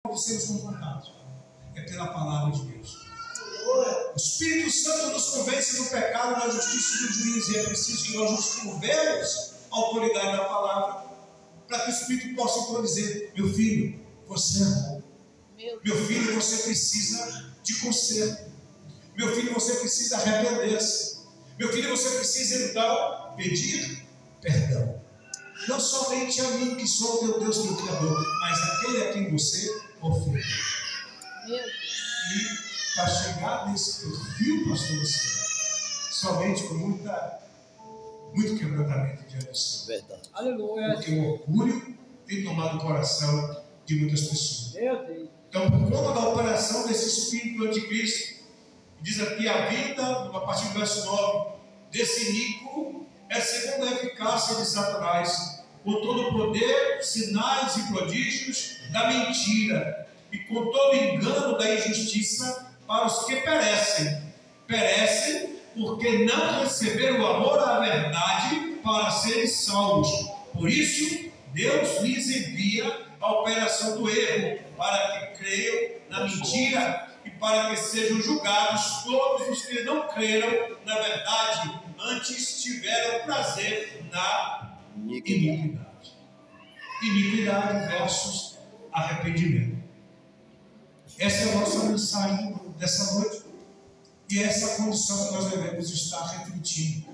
de sermos confrontados? É pela palavra de Deus. O Espírito Santo nos convence do pecado, da justiça e do juízo. E é preciso que nós nos curvemos à autoridade da palavra, para que o Espírito possa então dizer: meu filho, você errou. Meu filho, você precisa de conserto. Meu filho, você precisa arrepender-se. Meu filho, você precisa então pedir perdão. Não somente a mim, que sou teu Deus, teu Criador, mas aquele a quem você ofendeu. E para chegar nesse perfil, pastor Luciano, somente com muito quebrantamento diante do Senhor. Verdade. Aleluia. Porque o orgulho tem tomado o coração de muitas pessoas. Meu Deus. Então, por conta da operação desse espírito anticristo, diz aqui a vida, a partir do verso 9, desse iníquo é segundo a eficácia de Satanás, com todo o poder, sinais e prodígios da mentira, e com todo o engano da injustiça para os que perecem. Perecem porque não receberam o amor à verdade para serem salvos. Por isso, Deus lhes envia a operação do erro, para que creiam na mentira e para que sejam julgados todos os que não creram na verdade, antes tiveram prazer na iniquidade. Iniquidade versus arrependimento. Essa é a nossa mensagem dessa noite. E essa é a condição que nós devemos estar refletindo.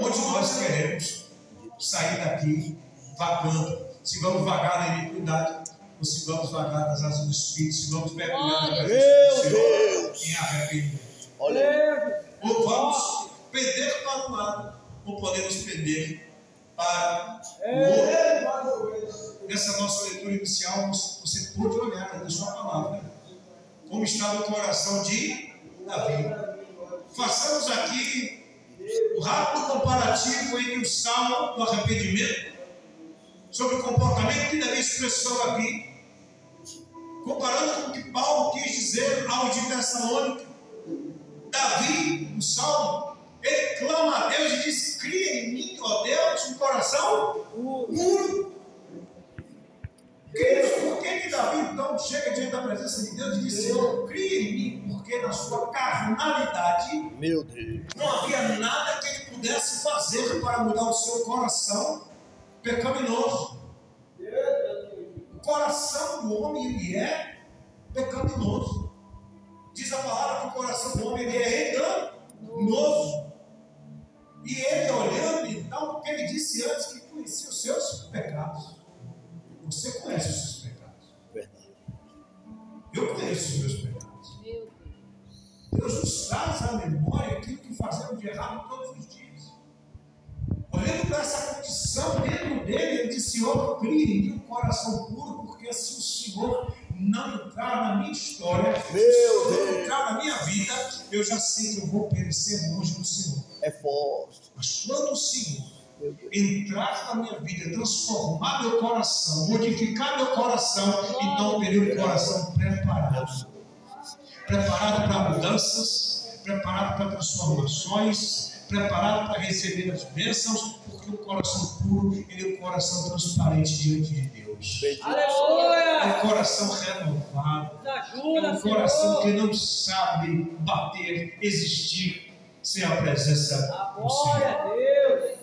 Onde nós queremos sair daqui vagando. Se vamos vagar na iniquidade, ou se vamos vagar nas asas do Espírito, se vamos mergulhar na presença do Senhor em arrependimento. Ou vamos pender para um lado, ou podemos pender para o outro. Nessa nossa leitura inicial, você pôde olhar na sua palavra como estava o coração de Davi. Façamos aqui o rápido comparativo entre o salmo do arrependimento, sobre o comportamento que Davi expressou aqui, comparando com o que Paulo quis dizer aos de Tessalônica. Davi, no salmo, ele clama a Deus e diz: cria em mim, ó Deus, um coração puro. Por que Davi então chega diante da presença de Deus e diz: Senhor, cria em mim? Porque na sua carnalidade, Meu Deus, não havia nada que ele pudesse fazer para mudar o seu coração pecaminoso. O coração do homem, ele é pecaminoso. Diz a palavra que o coração do homem, ele é enganoso. E ele olhando então, porque ele disse antes que conhecia os seus pecados. Você conhece os seus pecados. verdade. Eu conheço os meus pecados. Deus nos traz à memória aquilo que fazemos de errado todos os dias. Olhando para essa condição dentro dele, ele disse: Senhor, cria em mim um coração puro, porque se o Senhor não entrar na minha história, se o Senhor não entrar na minha vida, eu já sei que eu vou perecer longe do Senhor. É forte. Mas quando o Senhor entrar na minha vida, transformar meu coração, modificar meu coração, então eu terei um coração preparado para mudanças, preparado para transformações, preparado para receber as bênçãos, porque o coração puro, ele é um coração transparente diante de Deus. É um coração renovado, é um coração que não sabe bater, existir sem a presença do Senhor.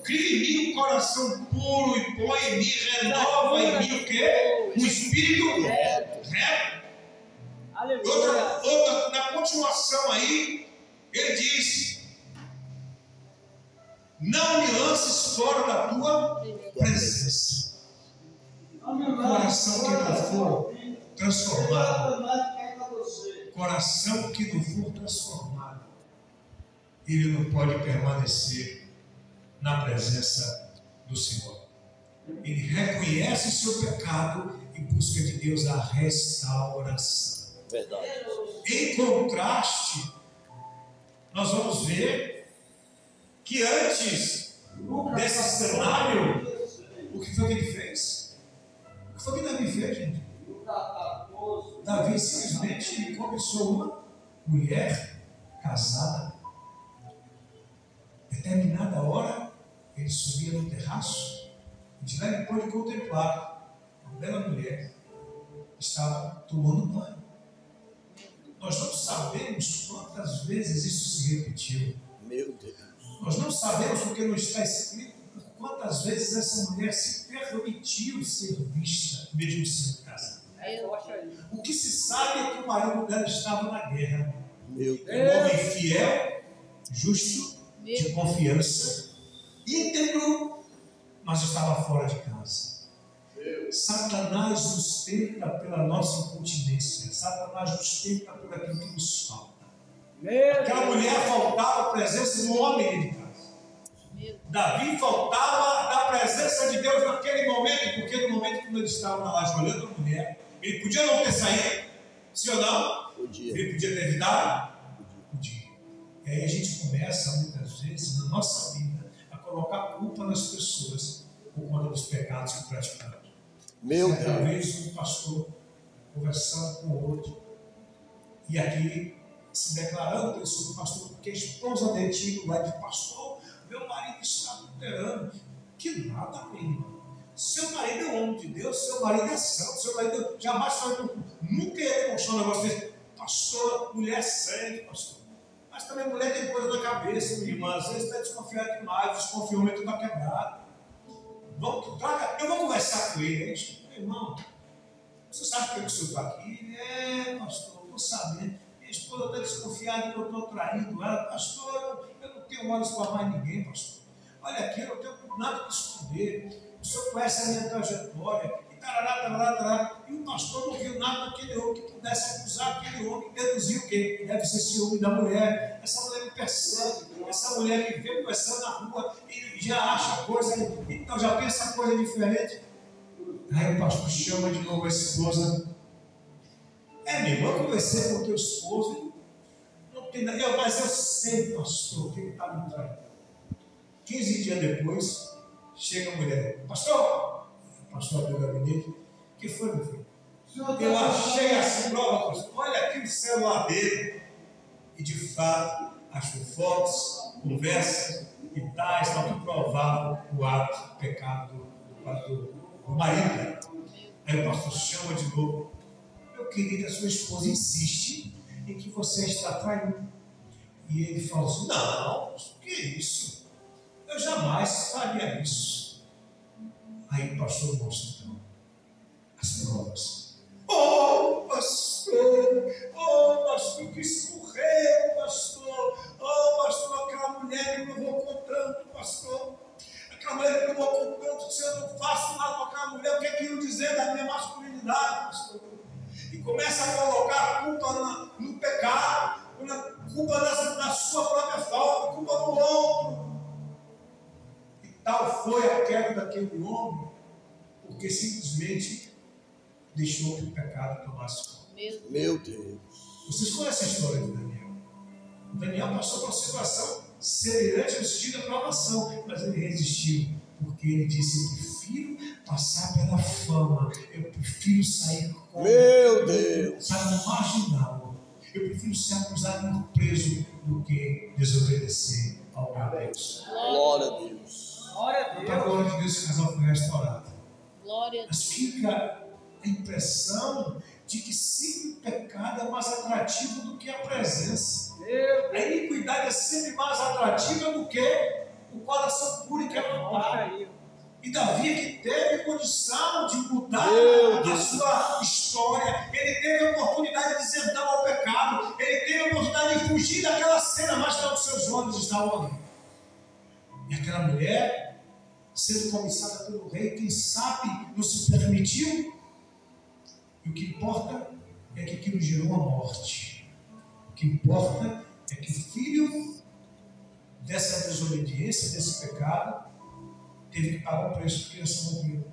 Cria em mim um coração puro e põe em mim, renova em mim o quê? Um espírito reto. Na continuação aí, ele diz: não me lances fora da tua presença. Coração que não for transformado, coração que não for transformado, ele não pode permanecer na presença do Senhor. Ele reconhece seu pecado e busca de Deus a restauração. Verdade. Em contraste, nós vamos ver que antes desse cenário, o que foi que ele fez? O que foi que Davi fez, gente? Davi simplesmente começou uma mulher casada. Determinada hora, ele subia no terraço e de lá ele pôde contemplar uma bela mulher estava tomando banho. Nós não sabemos quantas vezes isso se repetiu. Meu Deus. Nós não sabemos, porque não está escrito, por quantas vezes essa mulher se permitiu ser vista, mesmo sendo casada. O que se sabe é que o marido dela estava na guerra. Meu Deus. Um homem fiel, justo, de confiança, íntegro, mas estava fora de casa. Satanás nos tenta pela nossa incontinência. Satanás nos tenta por aquilo que nos falta. Aquela mulher faltava a presença do homem dentro de casa. Davi faltava da presença de Deus naquele momento, porque no momento que ele estava na laje olhando a mulher, ele podia não ter saído, sim ou não? Podia. Ele podia ter evitado? Podia. E aí a gente começa, muitas vezes, na nossa vida, a colocar culpa nas pessoas por conta dos pecados que praticamos. Meu Certa Deus. vez um pastor conversando com o outro, e aqui se declarando pelo seu pastor, porque a esposa dele tinha lá de pastor, meu marido está adulterando. Que nada, meu irmão. Seu marido é homem de Deus, seu marido é santo, seu marido jamais foi, nunca ia demonstrar um negócio desse. Pastor, mulher séria, pastor. Mas também mulher tem coisa na cabeça, minha irmã. Às vezes está desconfiado demais, o desconfiamento está quebrado. Eu vou conversar com ele, hein? Meu irmão, você sabe por que o senhor está aqui? É, pastor, estou sabendo. Minha esposa está desconfiada que eu estou traindo ela. Pastor, eu não tenho olhos para mais ninguém, pastor. Olha aqui, eu não tenho nada para esconder. O senhor conhece a minha trajetória. E tarará, tarará, tarará. E o pastor não viu nada daquele homem que pudesse acusar aquele homem e deduzir o quê? Deve ser ciúme da mulher. Essa mulher me persegue. Essa mulher me vê conversando na rua e já acha coisa, então já pensa coisa diferente. Aí o pastor chama de novo a esposa. Meu irmão, eu conversei com o teu esposo. Não tem nada, mas eu sei, pastor, que ele está me traindo. 15 dias depois, chega a mulher. Pastor, o pastor abriu o gabinete. O que foi, meu filho? Eu achei assim, prova, pastor. Olha aqui o celular dele. E de fato, achou fotos, conversas e tais, tal, que provavam o ato, o pecado do marido dela. Aí o pastor chama de novo. Meu querido, a sua esposa insiste em que você está traindo. E ele fala assim: não, que isso? Eu jamais faria isso. Aí o pastor mostra então as provas. Oh, pastor, que escorreu, pastor. Oh, pastor, aquela mulher me provocou tanto, pastor. Aquela mulher me provocou tanto que se eu não faço nada com aquela mulher, o que é que eu dizer da minha masculinidade, pastor? E começa a colocar a culpa no pecado, culpa na sua própria falta, culpa no outro. E tal foi a queda daquele homem, porque simplesmente deixou que o pecado tomasse conta. Meu Deus. Vocês conhecem a história de Daniel? Daniel passou por uma situação semelhante ao sentido da provação, mas ele resistiu, porque ele disse: eu prefiro passar pela fama, eu prefiro sair com Meu Deus, sabe, marginal, eu prefiro ser acusado e preso do que desobedecer ao meu Deus. glória a Deus. Para a glória de Deus, esse casal foi restaurado. Glória a Mas Deus. fica a impressão de que sempre o pecado é mais atrativo do que a presença. A iniquidade é sempre mais atrativa do que o coração puro e quebrantado. E Davi, que teve condição de mudar a sua história, ele teve a oportunidade de dizer não ao pecado, ele teve a oportunidade de fugir daquela cena, mas não, os seus olhos estavam ali. E aquela mulher, sendo cobiçada pelo rei, quem sabe não se permitiu. E o que importa é que aquilo gerou a morte. O que importa é que o filho dessa desobediência, desse pecado, teve que pagar o preço, porque a criança morreu.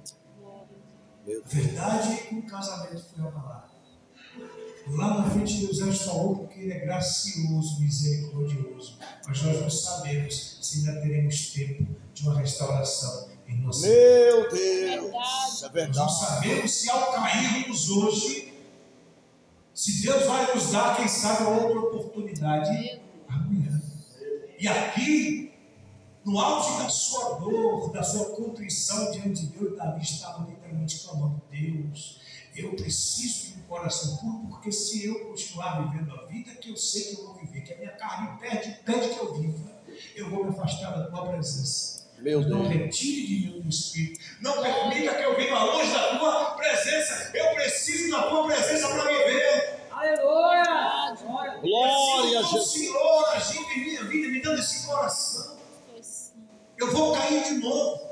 A verdade é que o casamento foi abalado. Lá na frente Deus restaurou, porque Ele é gracioso, misericordioso. Mas nós não sabemos se ainda teremos tempo de uma restauração em nossa vida. Meu Deus, é Nós verdade. não sabemos se ao cairmos hoje, se Deus vai nos dar, quem sabe, outra oportunidade amanhã. E aqui, no auge da sua dor, da sua contrição diante de Deus, Davi estava literalmente clamando: Deus, Eu preciso de um coração puro, porque se eu continuar vivendo a vida que eu sei que eu vou viver, que a minha carne pede que eu viva, eu vou me afastar da tua presença. Meu Não Deus. retire de mim o teu Espírito. Não permita que eu viva longe da tua presença. Eu preciso da tua presença para viver. Aleluia! Glória a Preciso do Jesus. Senhor agindo em minha vida, me dando esse coração. Eu vou cair de novo.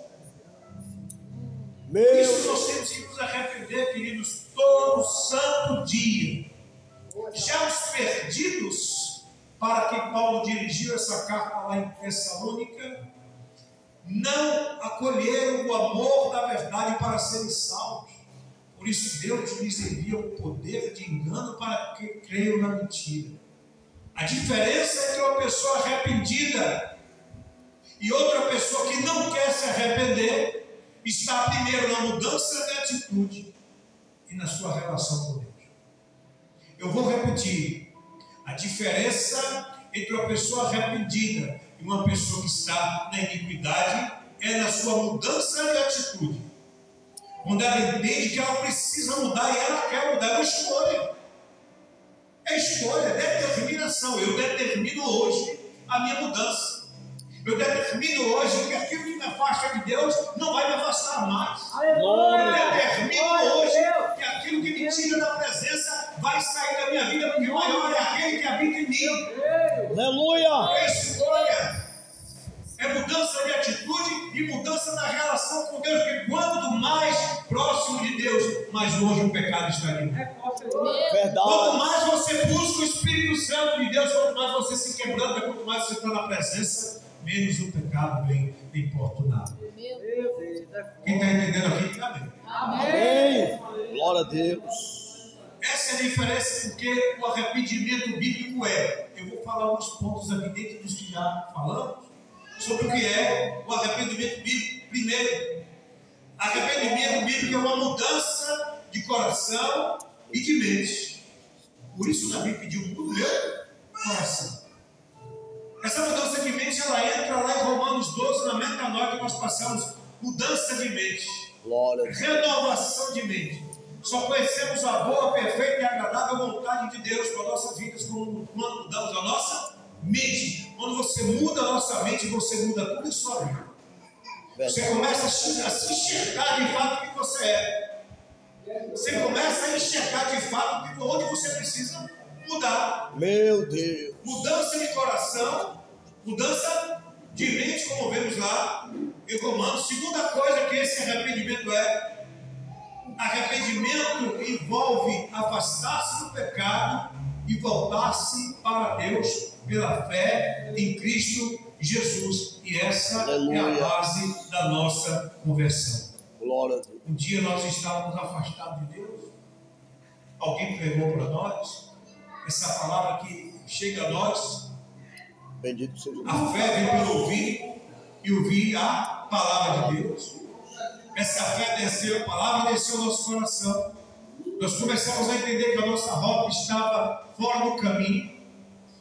Por isso Meu nós temos que nos arrepender, queridos, todo santo dia. Já os perdidos, para que Paulo dirigiu essa carta lá em Tessalônica, não acolheram o amor da verdade para serem salvos. Por isso Deus lhes envia o poder de engano para que creiam na mentira. A diferença entre uma pessoa arrependida e outra pessoa que não quer se arrepender está primeiro na mudança de atitude e na sua relação com Deus. Eu vou repetir. A diferença entre uma pessoa arrependida e uma pessoa que está na iniquidade é na sua mudança de atitude. Quando ela entende que ela precisa mudar e ela quer mudar, é uma escolha. É escolha, é determinação. Eu determino hoje a minha mudança. Eu determino hoje que aquilo que me afasta de Deus não vai me afastar mais. Eu determino hoje que aquilo que me tira da presença vai sair da minha vida, porque maior é aquele que habita em mim. Aleluia. É escolha. É mudança de atitude e mudança na relação com Deus, porque quanto mais próximo de Deus, mais longe o pecado está ali. Quanto Verdade. mais você busca o Espírito Santo de Deus, quanto mais você se quebranta, quanto mais você está na presença, menos o pecado vem importunar. Quem está entendendo aqui, diga amém. Amém. Glória a Deus. Essa é a diferença, porque o arrependimento bíblico é. Eu vou falar uns pontos aqui dentro dos que já falamos, sobre o que é o arrependimento bíblico. Primeiro, arrependimento bíblico é uma mudança de coração e de mente. Por isso Davi pediu o meu coração. Essa mudança de mente, ela entra lá em Romanos 12, na metanoia que nós passamos. Mudança de mente. Glória a Deus. Renovação de mente. Só conhecemos a boa, perfeita e agradável vontade de Deus para nossas vidas quando mudamos a nossa mente. Quando você muda a nossa mente, você muda tudo em sua vida. Você começa a se enxergar de fato o que você é. Você começa a enxergar de fato onde você precisa mudar. Meu Deus. Mudança de coração, mudança de mente, como vemos lá em Romanos. Segunda coisa que esse arrependimento é: arrependimento envolve afastar-se do pecado e voltar-se para Deus pela fé em Cristo Jesus. E essa Aleluia. é a base da nossa conversão. Glória a Deus. Um dia nós estávamos afastados de Deus, alguém pregou para nós essa palavra que chega a nós. Bendito seja Deus. A fé vem pelo ouvir e ouvir a palavra de Deus. Essa fé desceu, a palavra desceu ao nosso coração. Nós começamos a entender que a nossa rota estava fora do caminho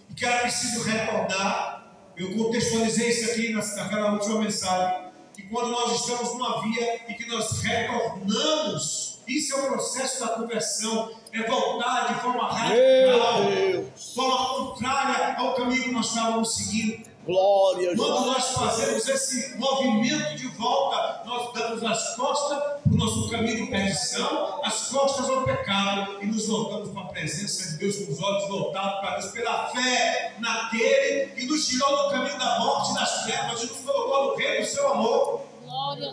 e que era preciso retornar. Eu contextualizei isso aqui naquela última mensagem. Que quando nós estamos numa via e que nós retornamos, isso é o processo da conversão, é voltar de forma radical, Meu Deus. forma contrária ao caminho que nós estávamos seguindo. Glória a Quando Jesus. nós fazemos esse movimento de volta, nós damos as costas para o nosso caminho de perdição, as costas ao pecado, e nos voltamos para a presença de Deus com os olhos voltados para Deus, pela fé naquele que nos tirou do caminho da morte e das trevas e nos colocou no reino do seu amor,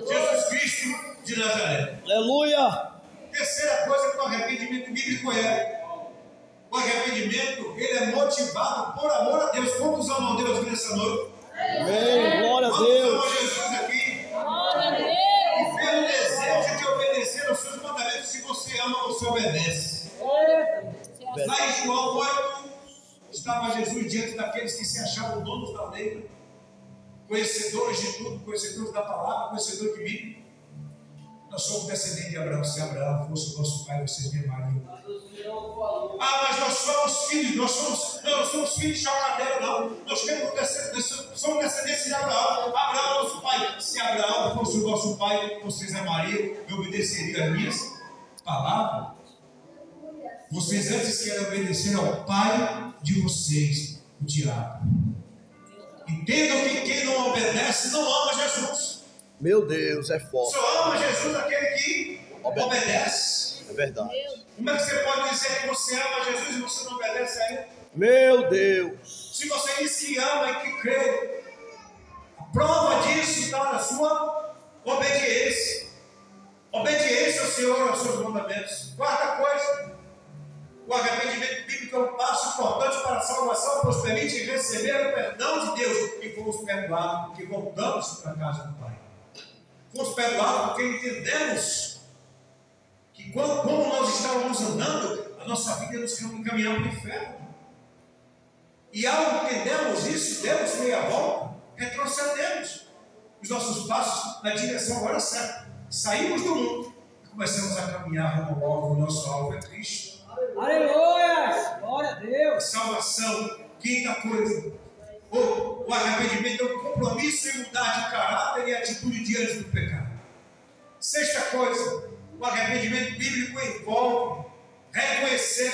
Jesus Cristo de Nazaré. Aleluia. Terceira coisa que o arrependimento bíblico é: o arrependimento, ele é motivado por amor a Deus. Quantos amam a Deus aqui nessa noite? Amém. Glória a Quantos Deus. amam Jesus aqui? E pelo desejo de obedecer aos seus mandamentos. Se você ama, você obedece. Lá em João 8, estava Jesus diante daqueles que se achavam donos da lei, conhecedores de tudo, conhecedores da palavra, conhecedores de mim. Nós somos descendentes de Abraão. Se Abraão fosse o nosso pai, vocês me amariam. Ah, mas nós somos filhos, nós somos filhos de chocadeira, não. Nós somos descendentes de Abraão. Abraão é nosso pai. Se Abraão fosse o nosso pai, vocês amariam e obedeceriam as minhas palavras. Vocês antes querem obedecer ao pai de vocês, o diabo. Entendam que quem não obedece não ama Jesus. Meu Deus, é forte. Só ama Jesus aquele que obedece. É verdade. Como é que você pode dizer que você ama Jesus e você não obedece a Ele? Meu Deus. Se você diz que ama e que crê, a prova disso está na sua obediência. Obediência ao Senhor, aos seus mandamentos. Quarta coisa, o arrependimento bíblico é um passo importante para a salvação, pois permite receber o perdão de Deus e fomos perdoados porque voltamos para a casa do Pai. Fomos perdoados porque entendemos que como nós estávamos andando, a nossa vida nos caminhava para o inferno. E ao entendermos isso, demos meia volta, retrocedemos os nossos passos na direção agora certa. Saímos do mundo e começamos a caminhar rumo ao alvo. O nosso alvo é Cristo. Aleluia! Glória a Deus! Salvação. Quinta coisa, o arrependimento é um compromisso em mudar de caráter e atitude diante do pecado. Sexta coisa, o arrependimento bíblico envolve reconhecer,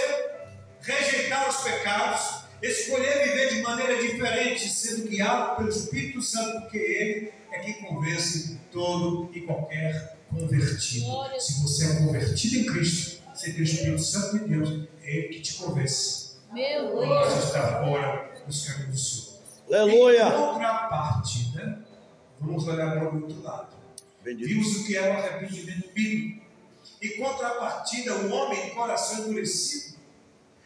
rejeitar os pecados, escolher viver de maneira diferente, sendo guiado pelo Espírito Santo, porque Ele é quem convence todo e qualquer convertido. Se você é convertido em Cristo, você tem o Espírito Santo de Deus, é Ele que te convence. Meu Quando Deus! você está fora dos caminhos do Senhor. Aleluia. Em contrapartida, vamos olhar para o outro lado. Bendito. Vimos o que é o arrependimento bíblico. Em contrapartida, o homem de coração endurecido,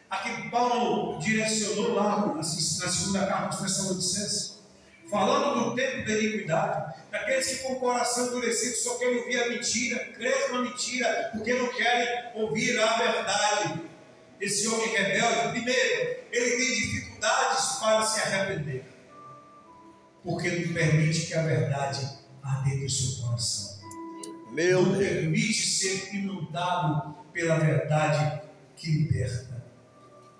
a que Paulo direcionou lá na segunda carta aos Tessalonicenses, falando do tempo da iniquidade, daqueles que com o coração endurecido só querem ouvir a mentira, creem na mentira, porque não querem ouvir a verdade. Esse homem rebelde, primeiro, ele tem dificuldades para se arrepender, porque não permite que a verdade arde no seu coração. Meu Não Deus. permite ser inundado pela verdade que liberta.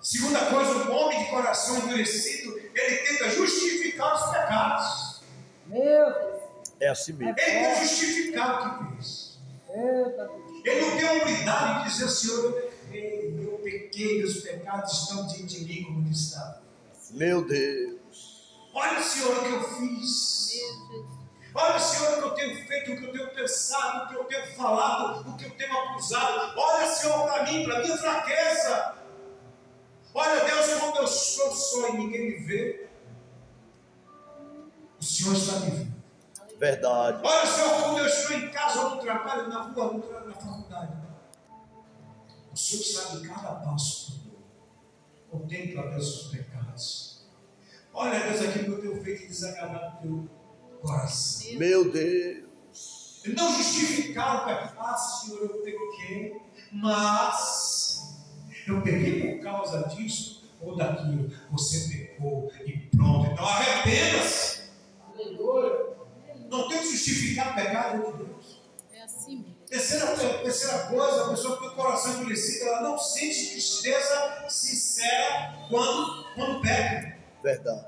Segunda coisa, o homem de coração endurecido, ele tenta justificar os pecados. Meu Deus! É assim mesmo. Ele tenta justificar o que fez. Eita Deus! Ele não tem a humildade de dizer, Senhor, eu pequei, os pecados estão diante de mim, como disse Davi. Meu Deus. Olha, Senhor, o que eu fiz. Olha, Senhor, o que eu tenho feito, o que eu tenho pensado, o que eu tenho falado, o que eu tenho acusado. Olha, Senhor, para mim, para minha fraqueza. Olha, Deus, quando eu estou só e ninguém me vê, o Senhor está me vendo. Verdade. Olha, Senhor, quando eu estou em casa, ou no trabalho, na rua, na faculdade, o Senhor sabe cada passo que eu dou. Contempla, Deus, os pecados. Olha, Deus, aquilo que eu tenho feito e desagradado no teu coração. Meu Deus. Ele não justificar o pecado. Ah, Senhor, eu pequei, mas eu pequei por causa disso ou daquilo. Você pecou e pronto. Então arrependa-se. Não tem que justificar o pecado de Deus. É assim mesmo. Terceira coisa, a pessoa com o coração endurecido, ela não sente tristeza sincera quando peca. Verdade.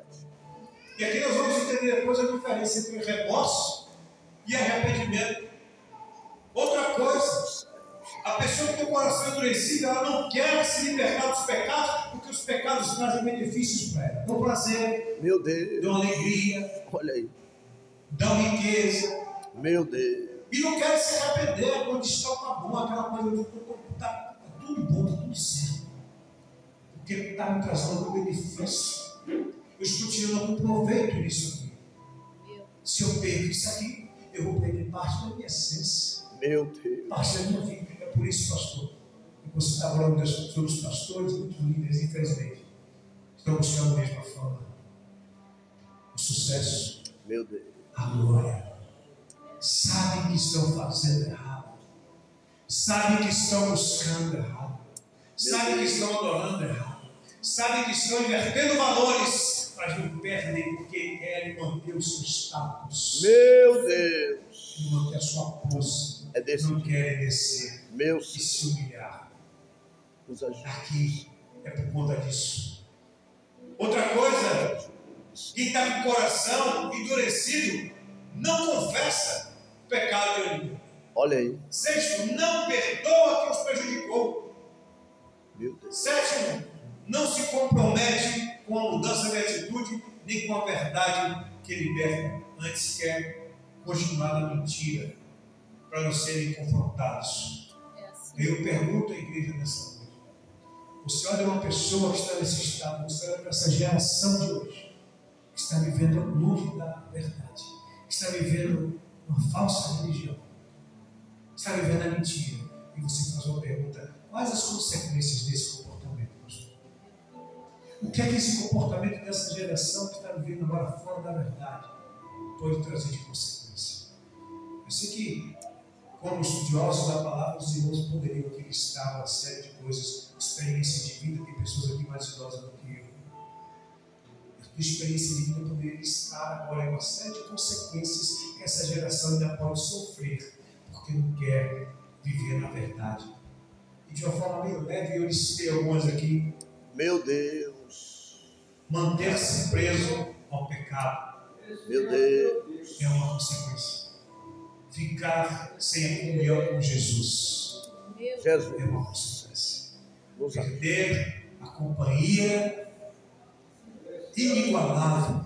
E aqui nós vamos entender depois a diferença entre remorso e arrependimento. Outra coisa, a pessoa que tem o coração endurecido, ela não quer se libertar dos pecados, porque os pecados trazem benefícios para ela. Dão prazer, Meu Deus. dão alegria, Olha aí. dão riqueza. Meu Deus. E não querem se arrepender quando está bom, aquela coisa, está tudo bom, está tudo certo. Porque está me trazendo algum benefício. Eu estou tirando algum proveito nisso aqui. Se eu perco isso aqui, eu vou perder parte da minha essência, Meu Deus. parte da minha vida. É por isso, pastor, que você está falando sobre os pastores, muitos líderes, infelizmente, estão buscando a mesma forma. O sucesso, Meu Deus. a glória. Sabem que estão fazendo errado. Sabem que estão buscando errado. Sabem que estão adorando errado. Sabem que estão invertendo valores, mas não perdem porque querem manter o seu status. Meu Deus. E manter a sua pose. É desse Não jeito. querem descer Meu e se humilhar. Nos ajuda. Aqui é por conta disso. Outra coisa, quem está com o coração endurecido não confessa o pecado de orgulho. Olha aí. Sexto, não perdoa quem os prejudicou. Meu Deus. Sétimo, não se compromete com a mudança de atitude, nem com a verdade que liberta. Antes quer continuar na mentira, para não serem confrontados. Eu pergunto à igreja nessa noite. Você olha uma pessoa que está nesse estado, você olha para essa geração de hoje, que está vivendo longe da verdade, que está vivendo uma falsa religião, que está vivendo a mentira, e você faz uma pergunta: quais as consequências desse comportamento, pastor? O que é que esse comportamento dessa geração que está vivendo agora fora da verdade pode trazer de consequência? Eu sei que, como estudiosos da palavra, os irmãos poderiam aqui listar uma série de coisas, experiência de vida. Tem pessoas aqui mais idosas do que eu. A tua experiência de vida poderia listar agora uma série de consequências que essa geração ainda pode sofrer, porque não quer viver na verdade. E de uma forma meio leve, eu listei algumas aqui. Meu Deus. Manter-se preso ao pecado. Meu Deus. É uma consequência. Ficar sem a comunhão com Jesus Jesus. é uma consequência. Nos ajude. Perder a companhia inigualável,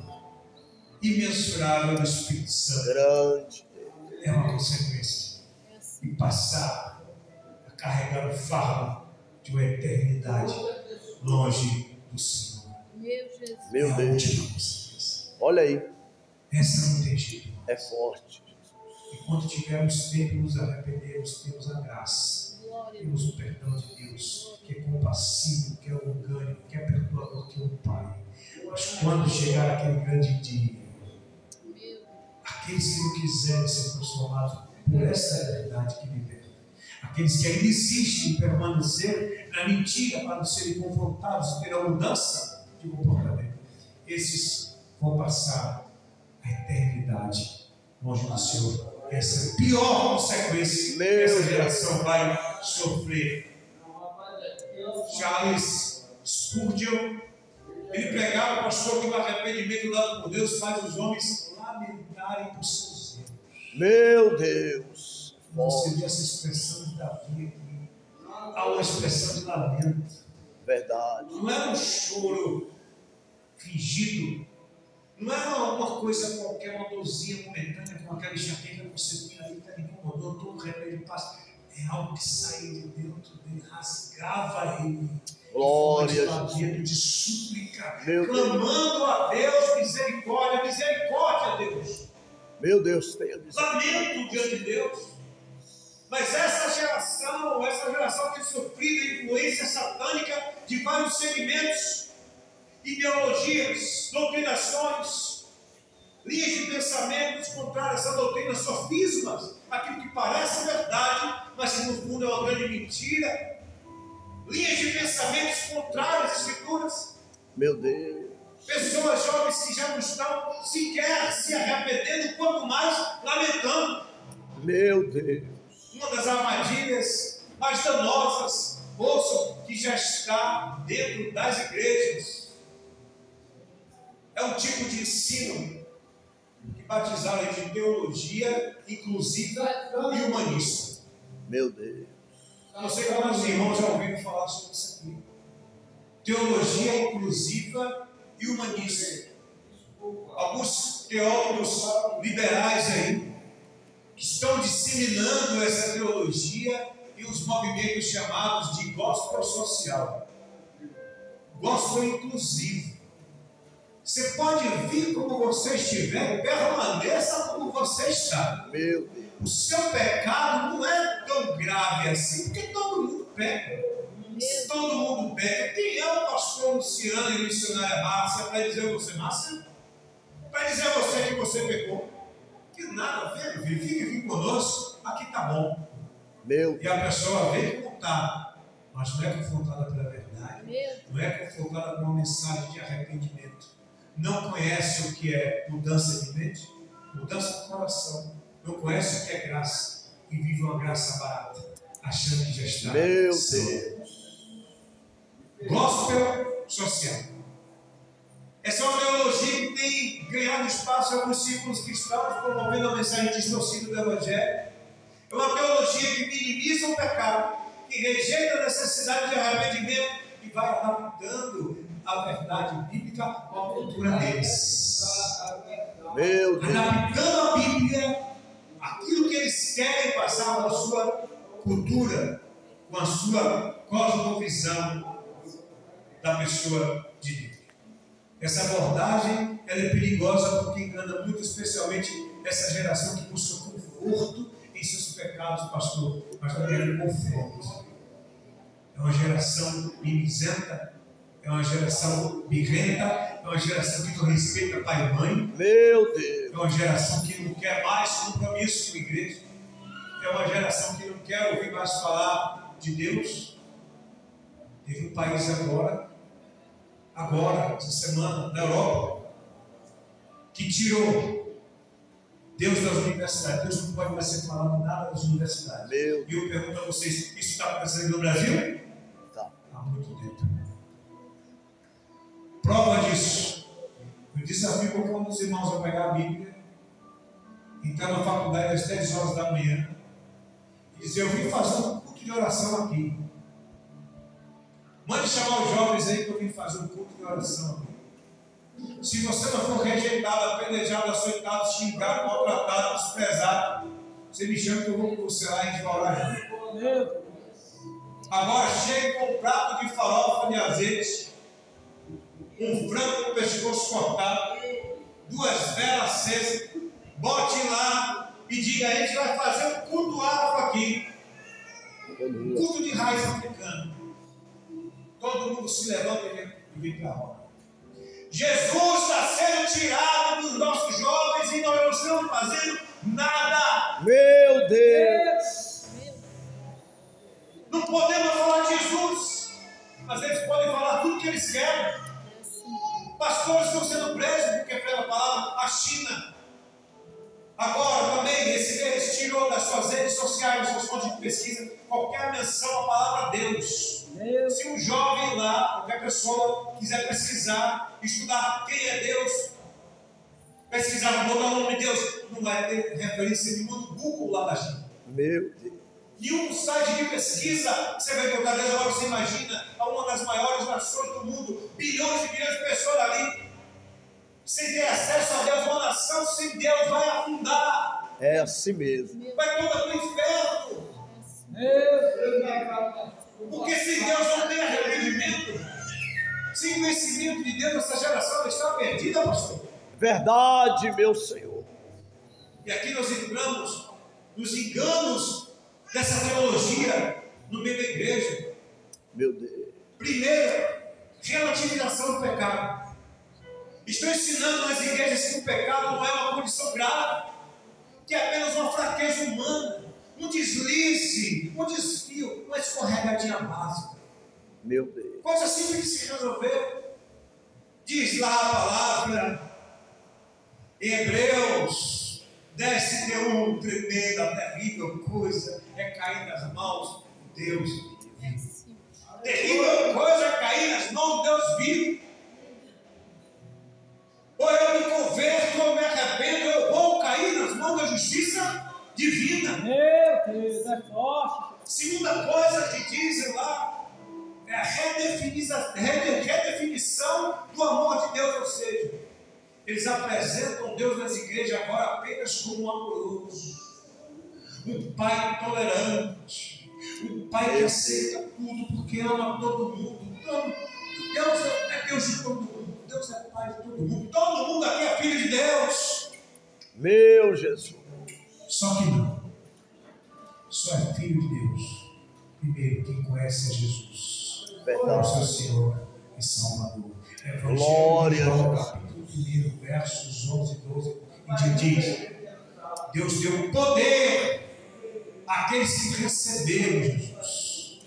imensurável do Espírito Santo Grande. é uma consequência. E passar a carregar o fardo de uma eternidade longe do Senhor. Meu É a Deus. última consequência. Olha aí. Essa não tem jeito. É forte. Enquanto tivermos tempo de nos arrependermos, temos a graça, temos o perdão de Deus, que é compassivo, que é orgânico, que é perdoador, que é o Pai. Mas quando chegar aquele grande dia, aqueles que não quiserem ser transformados por essa verdade que liberta, aqueles que ainda insistem em permanecer na mentira para não serem confrontados pela mudança de comportamento, esses vão passar a eternidade longe do Senhor. Essa é a pior consequência que essa geração vai sofrer. Charles Spurgeon, ele pregava, pastor, que o arrependimento dado por Deus faz os homens lamentarem por seus erros. Meu Deus. Você vê essa expressão de Davi aqui. Há uma expressão de lamento. Verdade. Não é um choro fingido. Não é uma coisa qualquer, uma dorzinha momentânea, com aquela enxaqueca que você tem aí, que ele incomodou, todo remédio passa. É algo que saiu de dentro dele, rasgava ele. Glória de a Jesus. lamento, de súplica, Meu clamando a Deus, misericórdia, misericórdia a Deus. Meu Deus, tenha misericórdia. Lamento diante de Deus. Mas essa geração tem sofrido a influência satânica de vários segmentos, ideologias, doutrinações, linhas de pensamentos contrárias a doutrinas sofismas, aquilo que parece verdade, mas que no fundo é uma grande mentira. Linhas de pensamentos contrárias às Escrituras. Meu Deus. Pessoas jovens que já não estão sequer se arrependendo, quanto mais lamentando. Meu Deus. Uma das armadilhas mais danosas, ouçam, que já está dentro das igrejas. É um tipo de ensino que batizaram de teologia inclusiva e humanista. Meu Deus. Não sei quantos irmãos já ouviram falar sobre isso aqui. Teologia inclusiva e humanista. Alguns teólogos liberais aí que estão disseminando essa teologia e os movimentos chamados de gospel social. Gospel inclusivo. Você pode vir como você estiver, permaneça como você está. Meu Deus. O seu pecado não é tão grave assim, porque todo mundo peca. Se todo mundo peca, quem é o pastor Luciano e missionária Márcia para dizer a você, Márcia? Para dizer a você que você pecou? Que nada a ver, filho. Fique aqui conosco, aqui está bom. Meu E a pessoa vem como está, mas não é confrontada pela verdade, não é confrontada com uma mensagem de arrependimento. Não conhece o que é mudança de mente, mudança de coração, não conhece o que é graça e vive uma graça barata, achando que já está. Meu certo. Deus. Gospel social. Essa é uma teologia que tem ganhado espaço em alguns círculos cristãos, promovendo a mensagem distorcida do Evangelho. É uma teologia que minimiza o pecado, que rejeita a necessidade de arrependimento e vai adaptando a verdade bíblica à cultura deles. Meu Deus. Adaptando a Bíblia aquilo que eles querem passar com a sua cultura, com a sua cosmovisão da pessoa de Deus. Essa abordagem ela é perigosa porque engana muito, especialmente essa geração que busca conforto em seus pecados, pastor, mas não querendo conforto. É uma geração mimizenta, é uma geração birrenta, é uma geração que não respeita pai e mãe. Meu Deus. É uma geração que não quer mais compromisso com a igreja. É uma geração que não quer ouvir mais falar de Deus. Teve um país agora, essa semana, na Europa, que tirou Deus das universidades. Deus não pode mais ser falado nada das universidades. Meu. E eu pergunto a vocês, isso está acontecendo no Brasil? Tá. Há muito tempo. Prova disso. Eu desafio qualquer um dos irmãos a pegar a Bíblia, entrar na faculdade às 10 horas da manhã e dizer: eu vim fazer um culto de oração aqui. Mande chamar os jovens aí que eu vim fazer um culto de oração aqui. Se você não for rejeitado, apedrejado, açoitado, xingado, maltratado, desprezado, você me chama que eu vou com você lá e a gente vai orar junto. Agora chegue com um prato de farofa de azeite, um frango com o pescoço cortado, 2 velas acesas, bote lá e diga: a gente vai fazer um culto afro aqui, um culto de raiz africano. Todo mundo se levanta e vem para a roda. Jesus está sendo tirado dos nossos jovens e nós não estamos fazendo nada. Meu Deus. Não podemos falar de Jesus, mas eles podem falar tudo que eles querem. Pastores estão sendo presos porque pela palavra a China. Agora também, esse mês tirou das suas redes sociais, das suas fontes de pesquisa, qualquer menção à palavra Deus. Se um jovem lá, qualquer pessoa, quiser pesquisar, estudar quem é Deus, pesquisar, botar o nome de Deus, não vai ter referência nenhuma no Google lá da China. Meu Deus. E um site de pesquisa, você vai colocar Deus, agora você imagina, a uma das maiores nações do mundo, bilhões e bilhões de pessoas ali, sem ter acesso a Deus, uma nação sem Deus vai afundar. É assim mesmo. Vai toda para o inferno. Porque sem Deus não tem arrependimento. Sem conhecimento de Deus, essa geração está perdida, pastor. Verdade, meu Senhor. E aqui nós entramos nos enganos dessa teologia no meio da igreja. Meu Deus. Primeiro, relativização do pecado. Estou ensinando nas igrejas que o pecado não é uma condição grave, que é apenas uma fraqueza humana, um deslize, um desvio, uma escorregadinha básica. Meu Deus. Coisa simples de se resolver. Diz lá a palavra em Hebreus 10:31, tremenda, terrível coisa é cair nas mãos de Deus vivo. Terrível coisa é cair nas mãos de Deus vivo. Ou eu me converto, ou me arrependo, eu vou cair nas mãos da justiça divina. Meu Deus, é forte. Segunda coisa que dizem lá é a redefinição do amor de Deus, ou seja, eles apresentam Deus nas igrejas agora apenas como um amoroso, um pai tolerante, um pai que aceita tudo porque ama todo mundo. Então, Deus é Deus de todo mundo, Deus é pai de todo mundo aqui é filho de Deus. Meu Jesus. Só que não, só é filho de Deus primeiro quem conhece é Jesus, é o seu Senhor e Salvador. Glória a Deus. Capítulo 1, versos 11 e 12, e diz: Deus deu poder àqueles que receberam Jesus,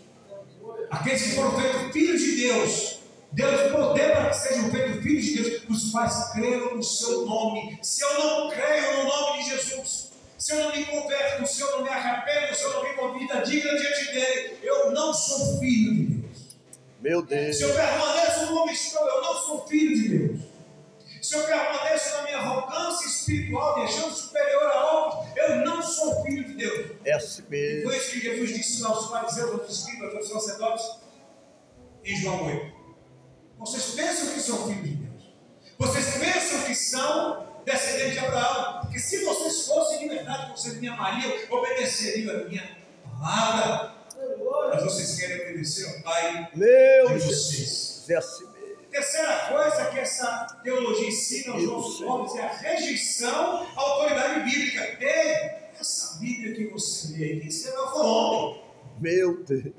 aqueles que foram feitos filhos de Deus. Deus deu poder para que sejam feitos filhos de Deus, os quais creram no seu nome. Se eu não creio no nome de Jesus, se eu não me converto, se eu não me arrependo, se eu não vivo uma vida digna diante dele, eu não sou filho de Deus. Meu Deus. Se eu permaneço como estou, eu não sou filho de Deus. Se eu permaneço na minha arrogância espiritual, me achando superior a outros, eu não sou filho de Deus. É assim mesmo. Foi isso que Jesus disse aos fariseus, aos escribas para os sacerdotes? Em João 8. Vocês pensam que são filhos de Deus. Vocês pensam que são descendentes de Abraão. Porque se vocês fossem de verdade, vocês me amariam, obedeceriam a minha palavra. Mas vocês querem obedecer ao Pai Meu de Jesus. vocês. É assim mesmo. Terceira coisa que essa teologia ensina aos nossos jovens é a rejeição à autoridade bíblica. Ei, essa Bíblia que você lê aí, quem escreveu foi homem. Meu Deus.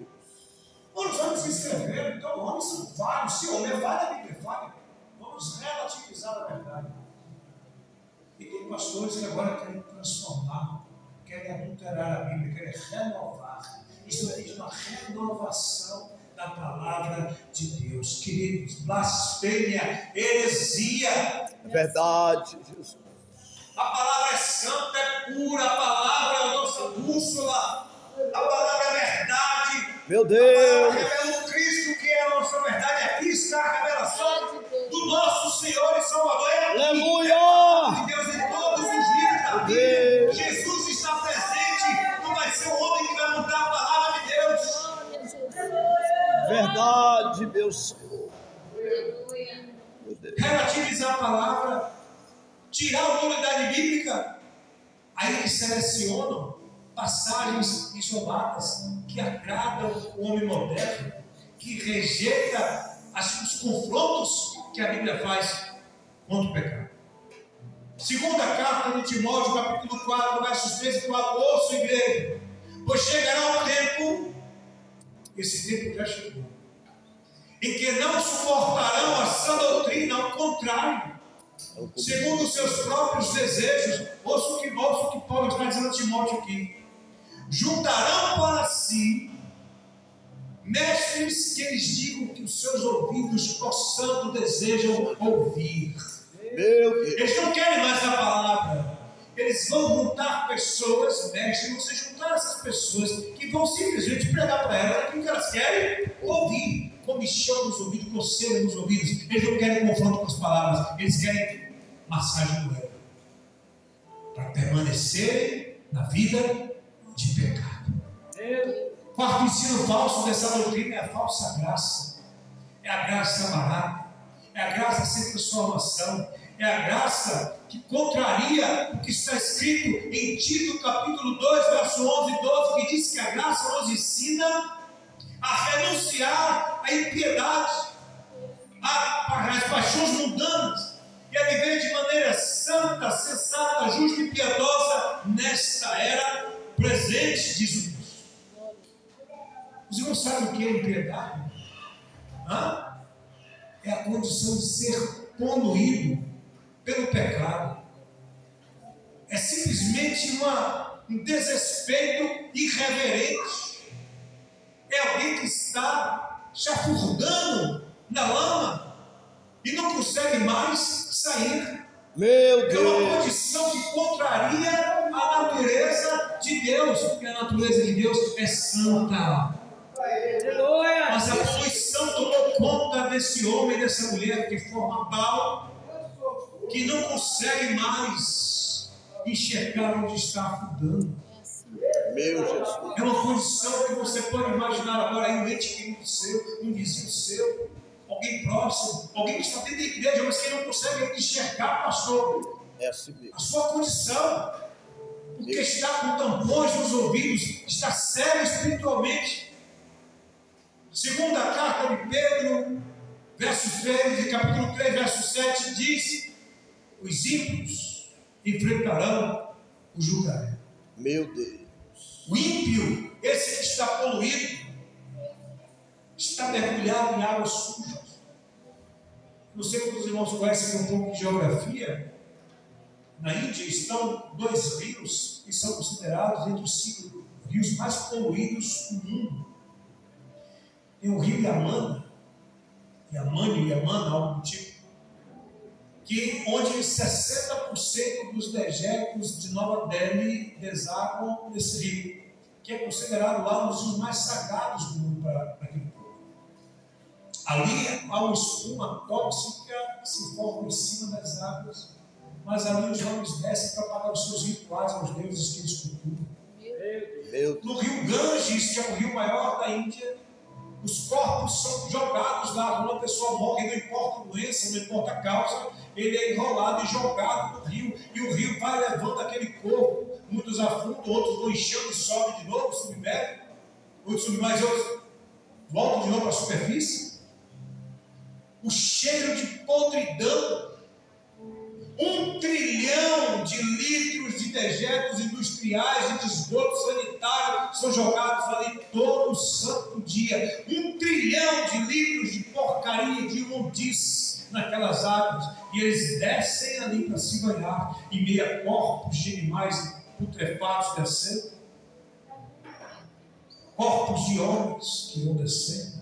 Os homens se escreveram, então homens são vários. Se homem é vário, a Bíblia é vária. Vamos relativizar a verdade. E tem pastores que agora querem transformar, querem adulterar a Bíblia, querem renovar. Isso é uma renovação da palavra de Deus. Queridos, blasfêmia, heresia. É verdade, Jesus. A palavra é santa, é pura, a palavra é a nossa bússola, a palavra é verdade. Meu A Deus. palavra revela o Cristo que é a nossa verdade. Aqui está a revelação do nosso Senhor e Salvador. É aqui. Aleluia. De Deus em todos os livros da Bíblia. Jesus está presente. Não vai ser o homem que vai mudar a palavra de Deus. Verdade, meu Senhor. Meu Deus. Relativizar a palavra, tirar a autoridade bíblica. Aí eles selecionam passagens isoladas que agradam o homem moderno, que rejeita os confrontos que a Bíblia faz contra o pecado. Segunda carta de Timóteo, capítulo 4, versos 3 e 4. Ouça, igreja, pois chegará o tempo, esse tempo já chegou, em que não suportarão a sã doutrina, ao contrário, segundo os seus próprios desejos. Ouça o que Paulo está dizendo a Timóteo aqui. Juntarão para si mestres que eles digam que os seus ouvidos coçando desejam ouvir. Meu Deus. Eles não querem mais a palavra. Eles vão juntar pessoas, mestres, vão se juntar essas pessoas que vão simplesmente pregar para elas aquilo que elas querem ouvir. Comichão nos ouvidos, coceira nos ouvidos. Eles não querem confronto com as palavras, eles querem massagem no ego, para permanecerem na vida de pecado. Quarto ensino falso dessa doutrina é a falsa graça. É a graça barata, é a graça sem transformação, é a graça que contraria o que está escrito em Tito capítulo 2, verso 11 e 12, que diz que a graça nos ensina a renunciar à impiedade, às paixões mundanas, e a viver de maneira santa, sensata, justa e piedosa nesta era presente, diz o Deus. Os irmãos sabem o que é impiedade? É a condição de ser poluído pelo pecado. É simplesmente um desrespeito irreverente. É alguém que está chafurdando na lama e não consegue mais sair. Meu É uma Deus. condição que contraria a natureza de Deus, porque a natureza de Deus é santa. Mas a poluição tomou conta desse homem e dessa mulher de forma tal que não consegue mais enxergar onde está afundando. Meu Jesus. É uma condição que você pode imaginar agora aí, um ente querido seu, um vizinho seu, alguém próximo, alguém que está dentro da igreja, mas que não consegue enxergar, pastor, É assim mesmo. a sua condição, porque está com tampões nos ouvidos, está cego espiritualmente. Segunda carta de Pedro, verso 3, capítulo 3, verso 7, diz: os ímpios enfrentarão o julgamento. Meu Deus. O ímpio, esse que está poluído, está mergulhado em águas sujas. Não sei quantos irmãos conhecem um pouco de geografia. Na Índia estão 2 rios que são considerados entre os 5 rios mais poluídos do mundo. Tem o rio Yamuna, algo do tipo, onde 60% dos dejectos de Nova Delhi desaguam nesse rio, que é considerado lá um dos rios mais sagrados do mundo para aquele povo. Ali há uma espuma tóxica que se forma em cima das águas, mas ali os homens descem para pagar os seus rituais aos deuses que eles cultuam. No rio Ganges, que é o rio maior da Índia, os corpos são jogados lá. Quando uma pessoa morre, não importa a doença, não importa a causa, ele é enrolado e jogado no rio. E o rio vai levando aquele corpo. Muitos afundam, outros vão enchendo e sobem de novo, submergem. Outros subem mais, outros voltam de novo para a superfície. O cheiro de podridão. 1 trilhão de litros de dejetos industriais e de esgoto sanitário são jogados ali todo santo dia. 1 trilhão de litros de porcaria, de imundície naquelas águas. E eles descem ali para se banhar, em meio a corpos de animais putrefatos descendo. Corpos de homens que vão descendo.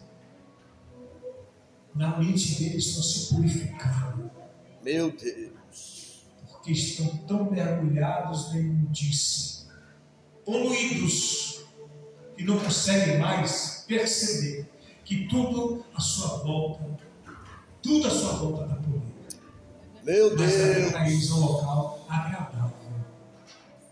Na mente deles estão se purificando. Meu Deus. Porque estão tão mergulhados na imundície, poluídos, que não conseguem mais perceber que tudo à sua volta está poluído. Meu Mas Deus. para eles é um local agradável.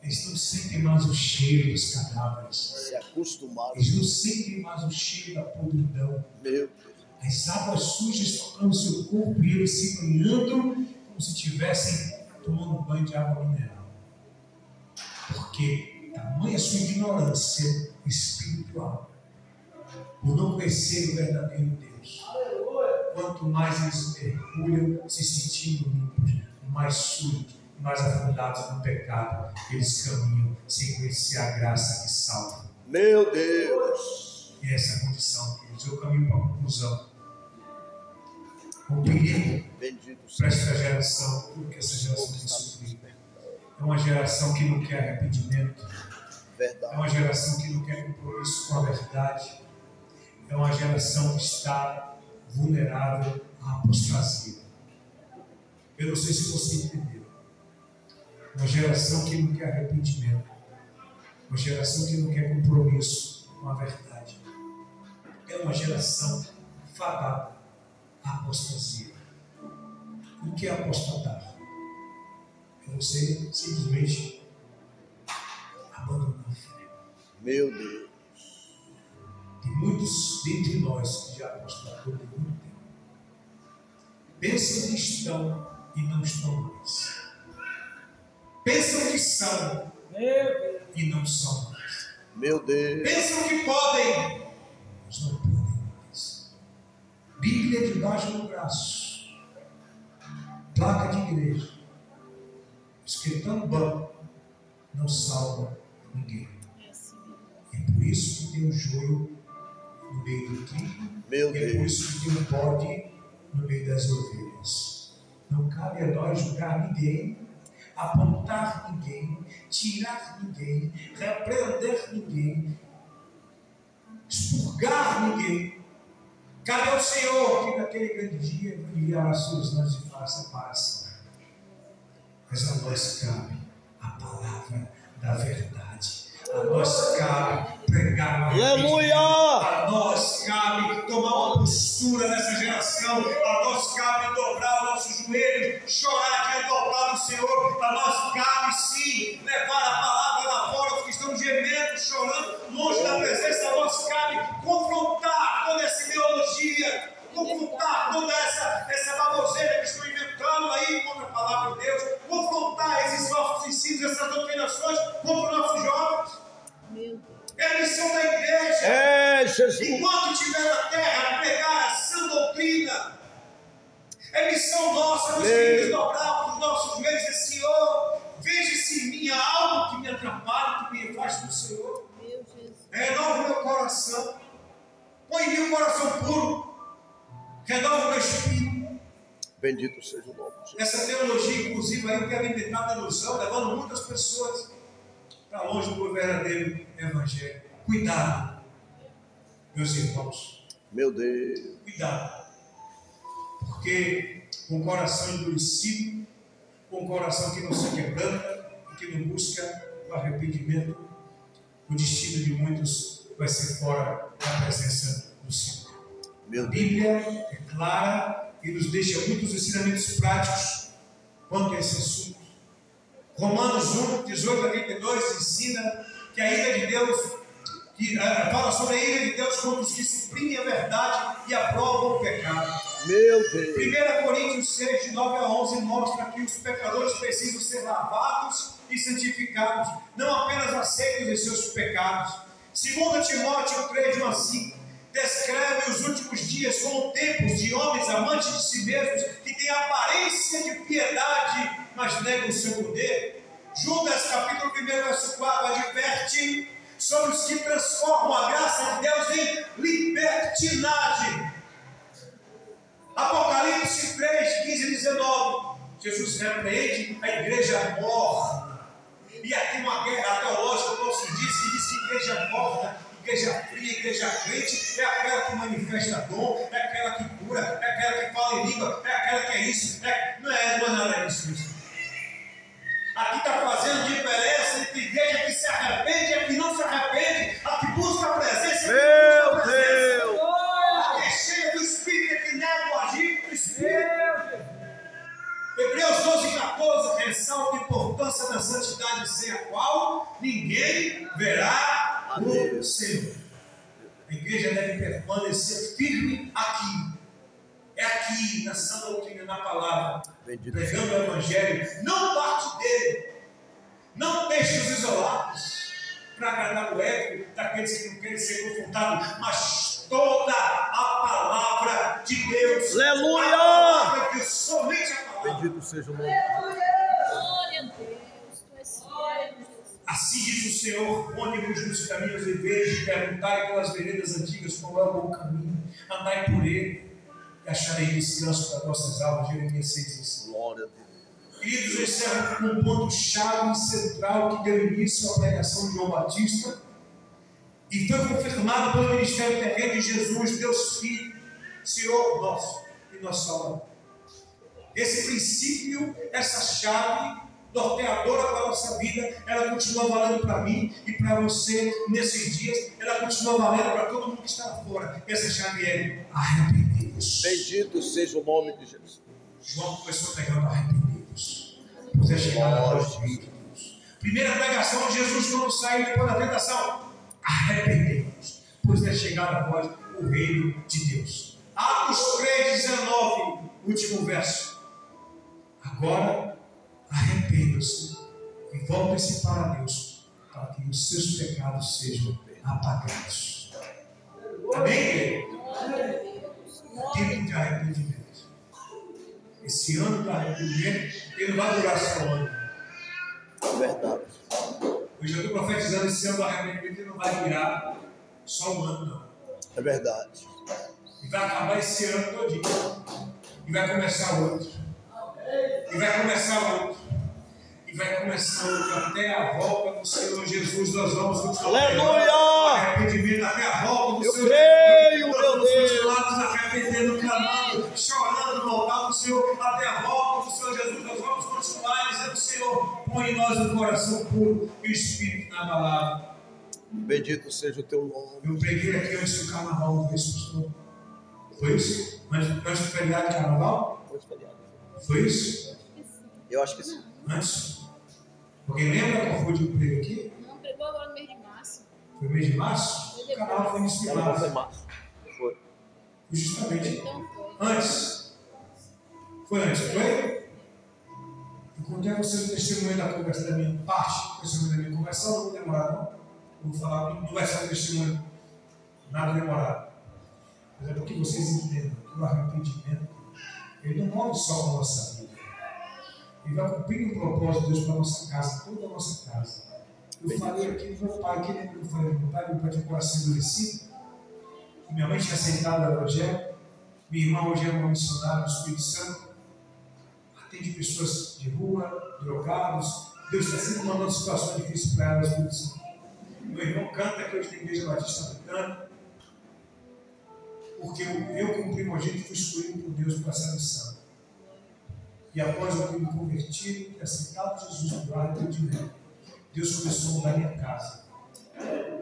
Eles não sentem mais o cheiro dos cadáveres. Se acostumaram. Eles não sentem mais o cheiro da podridão. Meu Deus. As águas sujas tocando o seu corpo e eles se banhando como se estivessem tomando banho de água mineral. Porque tamanha sua ignorância espiritual, por não conhecer o verdadeiro Deus. Quanto mais eles mergulham se sentindo limpos, mais sujos, mais afundados no pecado, eles caminham sem conhecer a graça que salva. Meu Deus. E essa é a condição, queridos. Eu caminho para a conclusão. O perigo Bendito para seja. esta geração, tudo que essa geração tem sofrido. É uma geração que não quer arrependimento. É Verdade. uma geração que não quer compromisso com a verdade. É uma geração que está vulnerável à apostasia. Eu não sei se você entendeu. Uma geração que não quer arrependimento. Uma geração que não quer compromisso com a verdade. É uma geração fadada à apostasia. O que é apostatar? É você simplesmente abandonar a fé. Meu Deus. Tem muitos dentre nós que já apostatou por muito tempo. Pensam que estão e não estão mais. Pensam que são e não são mais. Meu Deus. Pensam que podem, mas não podem mais. Bíblia debaixo do braço. Placa de igreja. Escrita no banco. Não salva ninguém. É por isso que tem o joio no meio do trigo. Meu É por Deus. isso que tem um bode no meio das ovelhas. Não cabe a nós julgar ninguém, apontar ninguém, tirar ninguém, repreender ninguém, expurgar ninguém. Cabe ao Senhor que naquele grande dia enviar as suas mãos e falar: separa-se. Mas a nós cabe a palavra da verdade. A nós cabe pregar a verdade. Aleluia! A nós cabe tomar uma postura nessa geração. A nós cabe dobrar o nosso joelho, chorar diante do altar do Senhor. A nós cabe sim levar a palavra lá fora, os que estão gemendo, chorando, longe da presença. A nós cabe confrontar toda essa ideologia, confrontar toda essa baboseira que estão inventando aí contra a palavra de Deus, confrontar esses nossos ensinos, essas doutrinações contra os nossos jovens. É a missão da igreja. É, Jesus. Enquanto estiver na terra, pregar a sã doutrina. É missão nossa, nos queridos dobrar para os nossos joelhos e dizer: Senhor, veja se em mim há algo que me atrapalha, que me afaste do Senhor. Renova o meu coração. Põe em mim um coração puro. Renova o meu espírito. Bendito seja o nome de Jesus. Essa teologia, inclusive, aí tem alimentado a ilusão, levando muitas pessoas para longe do verdadeiro evangelho. Cuidado, meus irmãos. Meu Deus. Cuidado. Porque com o coração endurecido, com o coração que não se quebranta e que não busca o arrependimento, o destino de muitos vai ser fora da presença do Senhor. Meu A Deus. Bíblia é clara e nos deixa muitos ensinamentos práticos quanto a esse assunto. Romanos 1, 18 a 32 ensina que que a ira de Deus, fala sobre a ira de Deus contra os que suprimem a verdade e aprovam o pecado. Meu Deus. 1 Coríntios 6, de 9 a 11, mostra que os pecadores precisam ser lavados e santificados, não apenas aceitos em seus pecados. 2 Timóteo 3, de 1 a 5, descreve os últimos dias como tempos de homens amantes de si mesmos, que têm aparência de piedade, mas negam o seu poder. Judas, capítulo 1, verso 4, adverte sobre os que transformam a graça de Deus em libertinagem. Apocalipse 3, 15 e 19, Jesus repreende a igreja morna. E aqui uma guerra teológica, como se diz que igreja morna, igreja fria, igreja crente, é aquela que manifesta dom, é aquela que cura, é aquela que fala em língua, é aquela que é isso, não é nada disso. Aqui está fazendo diferença entre igreja que se arrepende e a que não se arrepende, a que busca a presença e a que não busca a presença. Deus. A que é cheia do Espírito e que nega o agir do Espírito. Hebreus 12, 14 ressalta a importância da santidade, sem a qual ninguém verá o Senhor. A igreja deve permanecer firme aqui. É aqui, na sã doutrina, na palavra, pregando o Evangelho, não parte dele, não textos isolados, para agradar o ego daqueles que não querem ser confrontados, mas toda a palavra de Deus. Aleluia! A palavra de Deus, somente a palavra. Bendito seja o nome. Glória a Deus, tu és fiel. Assim diz o Senhor: ponde-vos nos caminhos em vez de perguntar pelas veredas antigas qual é o bom caminho, andai por ele, e acharei descanso para vossas almas. Jeremias 6,5. Glória a Deus. Queridos, eu encerro com um ponto-chave central que deu início à pregação de João Batista e foi confirmado pelo ministério terreno de Jesus, Deus Filho, Senhor nosso e nosso Salvador. Esse princípio, essa chave norteadora para a nossa vida, ela continua valendo para mim e para você nesses dias, ela continua valendo para todo mundo que está lá fora. Essa chave é arrependei-vos. Bendito seja o nome de Jesus. João começou pregando arrependei-vos, pois é chegada a voz de Deus. Primeira pregação de Jesus quando saiu depois da tentação: arrependei-vos, pois é chegada a voz do reino de Deus. Atos 3,19, último verso. Agora arrependam-se e voltem-se para Deus, para que os seus pecados sejam apagados. Amém, querido? Tempo de arrependimento. Esse ano do arrependimento, ele não vai durar só um ano. Verdade. Eu já estou profetizando, esse ano do arrependimento, ele não vai virar só um ano, não. É verdade. E vai acabar esse ano todinho. E vai começar outro. E vai começar outro. E vai começar outro. Até a volta do Senhor Jesus, nós vamos continuar. Aleluia! Arrependimento até a volta do Eu Senhor. creio, Nós meu vamos Deus. continuar nos arrependendo, clamando, chorando no altar do Senhor. Até a volta do Senhor Jesus, nós vamos continuar dizendo: Senhor, põe em nós um coração puro e o Espírito inabalável. Bendito seja o teu nome. Eu preguei aqui antes do carnaval, não foi isso, pastor? Foi isso? Antes do feriado de carnaval? Pois, feriado. Foi isso? Eu acho que sim. Antes? Alguém lembra qual foi o dia que eu preguei aqui? Não, pregou agora no mês de março. Foi mês de março? O canal foi Ela inspirado. foi março. Foi. Justamente. Então foi. Antes. Foi antes, foi? Eu contei a vocês o testemunho da conversa da minha parte, o testemunho da minha conversa, não vou demorar, não. Vou falar, não vai ser um testemunho nada demorado. Mas é porque vocês entendam que o arrependimento, ele não morre só com a nossa vida. Ele vai cumprir um propósito de Deus para a nossa casa, toda a nossa casa. Eu falei aqui do meu pai, que eu falei do meu pai tinha o coração endurecido. Minha mãe tinha aceitado o evangelho. Minha irmã hoje é uma missionária do Espírito Santo. Atende pessoas de rua, drogados. Deus está sempre mandando situações difíceis para ela, Espírito Santo. Meu irmão canta, que hoje na Igreja Batista cantando. Porque eu como primogênito, fui escolhido por Deus para essa missão. E após eu ter me convertido e aceitado Jesus no arrependimento, Deus começou a mudar minha casa.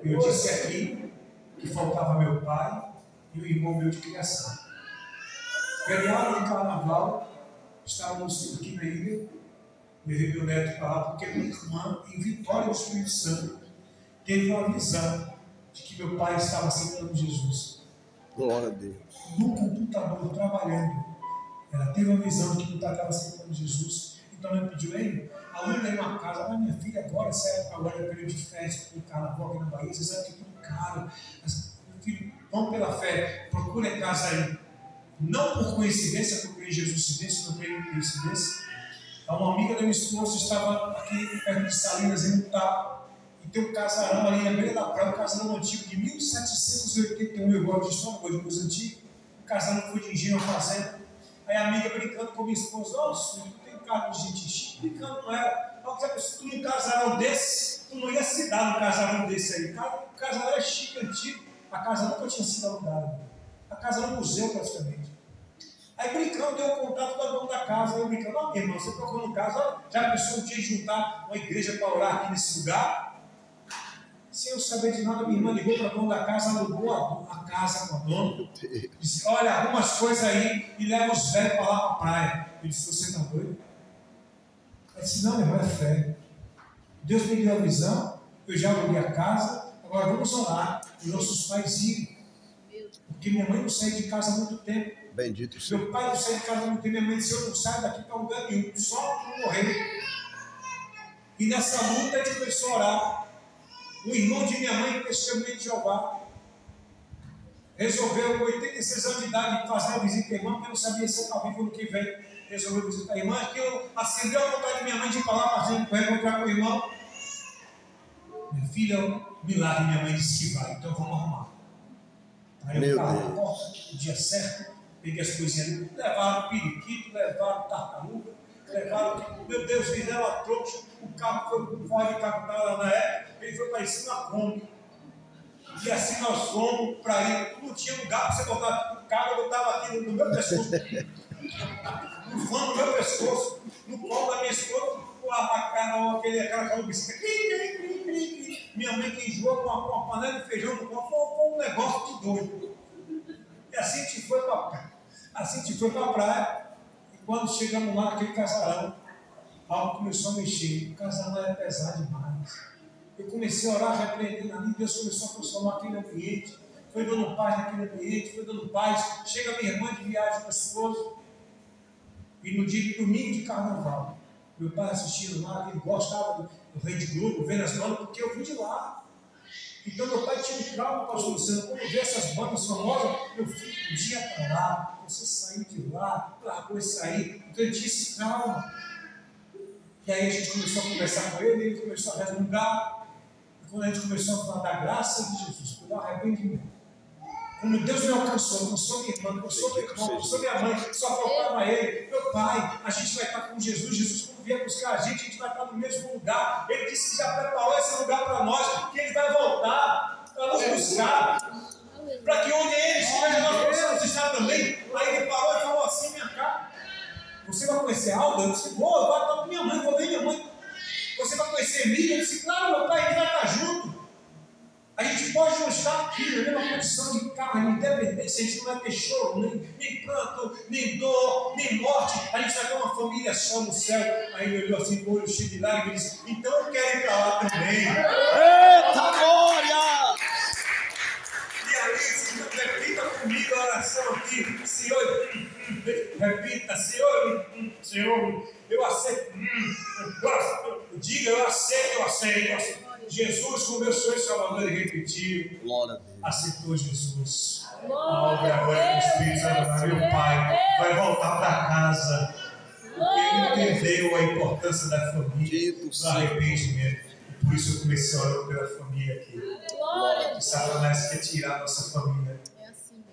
Eu disse aqui que faltava meu pai e o irmão meu de criação. Feriado de carnaval, estávamos aqui na ilha, levei meu neto para lá, porque minha irmã, em Vitória do Espírito Santo, teve uma visão de que meu pai estava aceitando Jesus. Glória a Deus. No computador, trabalhando. Ela teve uma visão de que meu pai estava aceitando Jesus. Então ela me pediu, ei, aluga aí uma casa. Mas minha filha, agora, agora é período de festa, com carnaval aqui na Bahia, você sabe que é tudo caro. Mas, meu filho, vamos pela fé, procure casa aí. Não por coincidência, procurei Jesus, não creio em coincidência. Uma amiga da minha esposa estava aqui perto de Salinas, em Mutá, e tem um casarão ali na beira da praia, um casarão antigo de 1781, eu gosto de história, gosto de coisa antiga. O casarão foi de engenho fazenda. Aí a amiga brincando com a minha esposa, nossa, tu tem carro de gente chique, brincando com ela. Se tu num casarão desse, tu não ia se dar num casarão desse aí. O casarão é chique, antigo, a casa nunca tinha sido alugada. A casa era um museu praticamente. Aí brincando, deu o contato da dona da casa. Aí eu brincando, ó, minha irmã, você procurou casa, olha, já pensou um dia juntar uma igreja para orar aqui nesse lugar? Sem eu saber de nada, minha irmã ligou para a dona da casa, alugou a casa com a dona. Disse, olha, arruma as coisas aí e leva os velhos para lá para a praia. Eu disse, você está doido? Ela disse, não, minha irmã, é fé. Deus me deu a visão, eu já aluguei a casa, agora vamos orar, os nossos pais irem. Porque minha mãe não saiu de casa há muito tempo. Bendito seja. Meu pai não saiu de casa há muito tempo. Minha mãe disse, eu não saio daqui para lugar nenhum, só para morrer. E nessa luta a gente começou a orar. O irmão de minha mãe, testemunha de Jeová, resolveu, com 86 anos de idade, fazer uma visita à irmã, porque eu não sabia se eu estava vivo no que vem. Resolveu visitar a irmã, que eu acendeu a vontade de minha mãe de ir para lá para encontrar com o irmão. Minha filha, o milagre, minha mãe disse que vai, então vamos arrumar. Aí eu estava na porta, no dia certo, peguei as coisinhas ali, levaram periquito, levaram tartaruga, levaram, meu Deus, fizeram a trouxa, o carro foi, o Ford de carro lá na época, ele foi parecendo uma Kombi. E assim nós fomos para ir, não tinha lugar para você botar, o carro eu estava aqui no meu pescoço, no fundo do meu pescoço, no colo da minha esposa, aquela calubicita, minha mãe que enjoou com uma panela de feijão no colo, foi um negócio de doido. E assim a gente foi para a praia, e quando chegamos lá naquele casarão, algo começou a mexer, o casarão era pesado demais. Eu comecei a orar, repreendendo ali, Deus começou a transformar aquele ambiente, foi dando paz naquele ambiente, foi dando paz. Chega minha irmã de viagem com a esposa, e no dia de domingo de carnaval, meu pai assistindo lá, ele gostava do Rede Globo, vendo as bandas, porque eu vim de lá. Então meu pai tinha um trauma, pastor Luciano, quando eu vi essas bandas famosas, meu filho podia estar lá, você saiu de lá, largou isso aí. Então ele tinha esse trauma. E aí a gente começou a conversar com ele, ele começou a resmungar. E quando a gente começou a falar da graça de Jesus, pelo arrependimento, quando Deus me alcançou minha irmã, alcançou meu irmão, alcançou minha mãe, só faltava ele, meu pai, a gente vai estar com Jesus quando vier buscar a gente vai estar no mesmo lugar. Ele disse que já preparou esse lugar para nós, que ele vai voltar para nos buscar, para que onde ele esteja, nós possamos estar também. Aí ele parou e falou assim, minha cara, você vai conhecer Alda? Eu disse, vou, vai estar com minha mãe, vou ver minha mãe. Você vai conhecer Emília? Eu disse, claro, meu pai, ele vai estar junto. A gente pode não estar aqui na mesma condição de carne, independência, a gente não vai ter choro, nem pranto, nem dor, nem morte, a gente vai ter uma família só no céu. Aí ele olhou assim com o olho cheio de lágrimas e disse, então eu quero ir para lá também. Eita glória! E aí, Senhor, repita comigo a oração aqui, Senhor, repita, Senhor, eu aceito, diga, eu aceito. Jesus, como eu sou e Salvador, ele repetiu, aceitou Jesus. A obra agora do Espírito Santo, meu Pai, vai voltar para casa, porque ele entendeu a importância da família, do arrependimento. E por isso eu comecei a orar pela família aqui. Que Satanás quer tirar a nossa família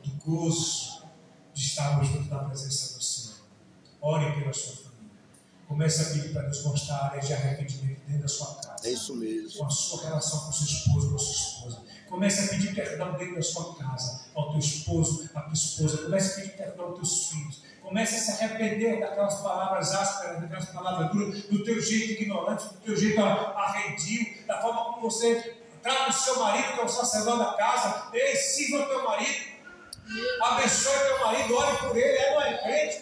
do gozo de estarmos junto da presença do Senhor. Ore pela sua família. Comece a pedir para Deus mostrar áreas de arrependimento dentro da sua casa. É isso mesmo. Com a sua relação com seu esposo, com a sua esposa. Comece a pedir perdão dentro da sua casa, ao teu esposo, à tua esposa. Comece a pedir perdão aos teus filhos. Comece a se arrepender daquelas palavras ásperas, daquelas palavras duras, do teu jeito ignorante, do teu jeito arredio, da forma como você trata o seu marido, que é o sacerdote da casa. Sirva o teu marido. Abençoe teu marido, ore por ele. Ele não é crente,